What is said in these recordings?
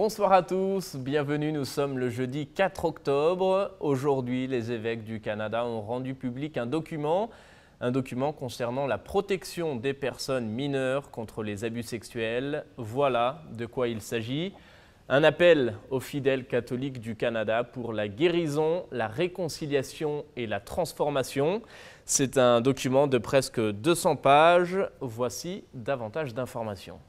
Bonsoir à tous, bienvenue, nous sommes le jeudi 4 octobre. Aujourd'hui, les évêques du Canada ont rendu public un document concernant la protection des personnes mineures contre les abus sexuels. Voilà de quoi il s'agit. Un appel aux fidèles catholiques du Canada pour la guérison, la réconciliation et la transformation. C'est un document de presque 200 pages. Voici davantage d'informations.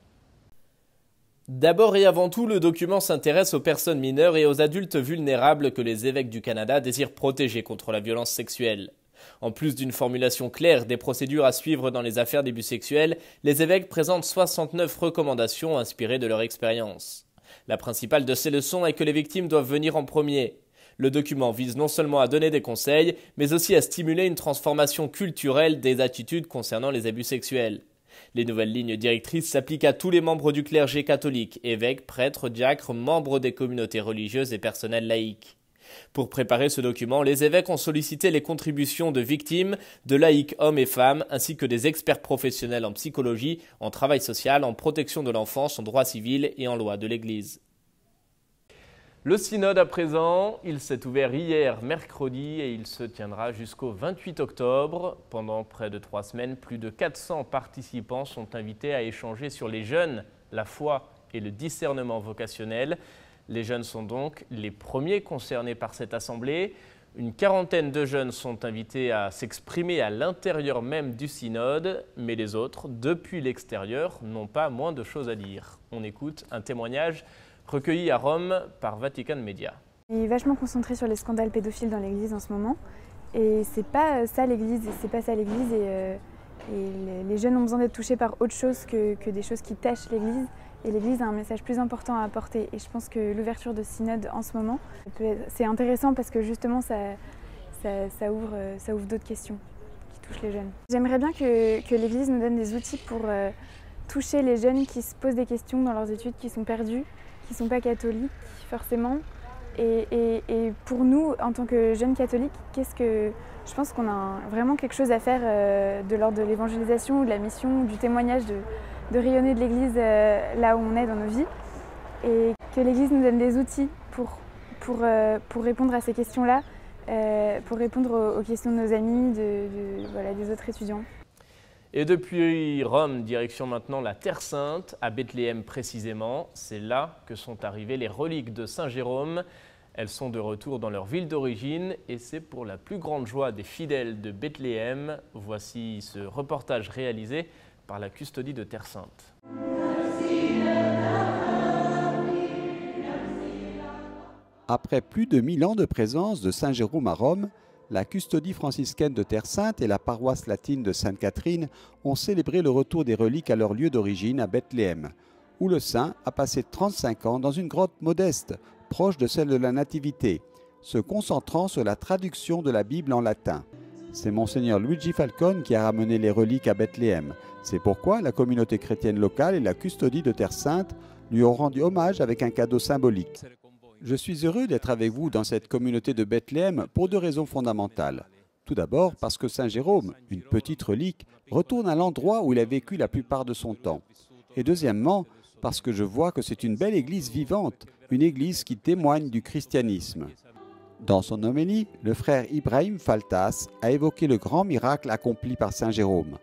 D'abord et avant tout, le document s'intéresse aux personnes mineures et aux adultes vulnérables que les évêques du Canada désirent protéger contre la violence sexuelle. En plus d'une formulation claire des procédures à suivre dans les affaires d'abus sexuels, les évêques présentent 69 recommandations inspirées de leur expérience. La principale de ces leçons est que les victimes doivent venir en premier. Le document vise non seulement à donner des conseils, mais aussi à stimuler une transformation culturelle des attitudes concernant les abus sexuels. Les nouvelles lignes directrices s'appliquent à tous les membres du clergé catholique, évêques, prêtres, diacres, membres des communautés religieuses et personnels laïcs. Pour préparer ce document, les évêques ont sollicité les contributions de victimes, de laïcs hommes et femmes, ainsi que des experts professionnels en psychologie, en travail social, en protection de l'enfance, en droit civil et en loi de l'Église. Le synode à présent, il s'est ouvert hier mercredi et il se tiendra jusqu'au 28 octobre. Pendant près de 3 semaines, plus de 400 participants sont invités à échanger sur les jeunes, la foi et le discernement vocationnel. Les jeunes sont donc les premiers concernés par cette assemblée. Une quarantaine de jeunes sont invités à s'exprimer à l'intérieur même du synode, mais les autres, depuis l'extérieur, n'ont pas moins de choses à dire. On écoute un témoignage recueilli à Rome par Vatican Media. Il est vachement concentré sur les scandales pédophiles dans l'Église en ce moment. Et c'est pas ça l'Église, et les jeunes ont besoin d'être touchés par autre chose que des choses qui tâchent l'Église. Et l'Église a un message plus important à apporter. Et je pense que l'ouverture de synode en ce moment, c'est intéressant parce que justement ça ouvre d'autres questions qui touchent les jeunes. J'aimerais bien que l'Église nous donne des outils pour toucher les jeunes qui se posent des questions dans leurs études, qui sont perdus, qui ne sont pas catholiques forcément. Et pour nous, en tant que jeunes catholiques, je pense qu'on a vraiment quelque chose à faire de l'ordre de l'évangélisation ou de la mission, ou du témoignage, de rayonner de l'Église là où on est dans nos vies. Et que l'Église nous donne des outils pour répondre à ces questions-là, pour répondre aux questions de nos amis, des autres étudiants. Et depuis Rome, direction maintenant la Terre Sainte, à Bethléem précisément. C'est là que sont arrivées les reliques de Saint Jérôme. Elles sont de retour dans leur ville d'origine et c'est pour la plus grande joie des fidèles de Bethléem. Voici ce reportage réalisé par la custodie de Terre Sainte. Après plus de 1000 ans de présence de Saint Jérôme à Rome, la custodie franciscaine de Terre Sainte et la paroisse latine de Sainte-Catherine ont célébré le retour des reliques à leur lieu d'origine à Bethléem, où le saint a passé 35 ans dans une grotte modeste, proche de celle de la Nativité, se concentrant sur la traduction de la Bible en latin. C'est Monseigneur Luigi Falcone qui a ramené les reliques à Bethléem. C'est pourquoi la communauté chrétienne locale et la custodie de Terre Sainte lui ont rendu hommage avec un cadeau symbolique. Je suis heureux d'être avec vous dans cette communauté de Bethléem pour 2 raisons fondamentales. Tout d'abord parce que Saint Jérôme, une petite relique, retourne à l'endroit où il a vécu la plupart de son temps. Et deuxièmement, parce que je vois que c'est une belle église vivante, une église qui témoigne du christianisme. Dans son homélie, le frère Ibrahim Faltas a évoqué le grand miracle accompli par Saint Jérôme.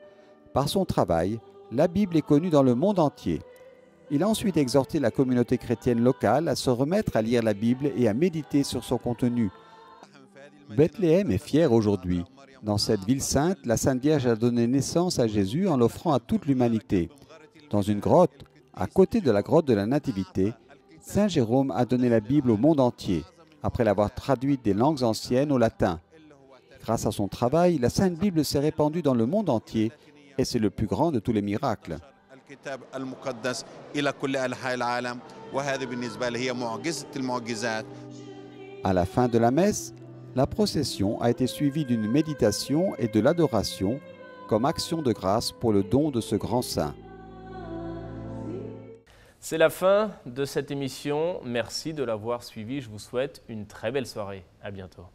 Par son travail, la Bible est connue dans le monde entier. Il a ensuite exhorté la communauté chrétienne locale à se remettre à lire la Bible et à méditer sur son contenu. Bethléem est fière aujourd'hui. Dans cette ville sainte, la Sainte Vierge a donné naissance à Jésus en l'offrant à toute l'humanité. Dans une grotte, à côté de la grotte de la Nativité, Saint Jérôme a donné la Bible au monde entier, après l'avoir traduite des langues anciennes au latin. Grâce à son travail, la Sainte Bible s'est répandue dans le monde entier et c'est le plus grand de tous les miracles. À la fin de la messe, la procession a été suivie d'une méditation et de l'adoration comme action de grâce pour le don de ce grand saint. C'est la fin de cette émission. Merci de l'avoir suivi. Je vous souhaite une très belle soirée. À bientôt.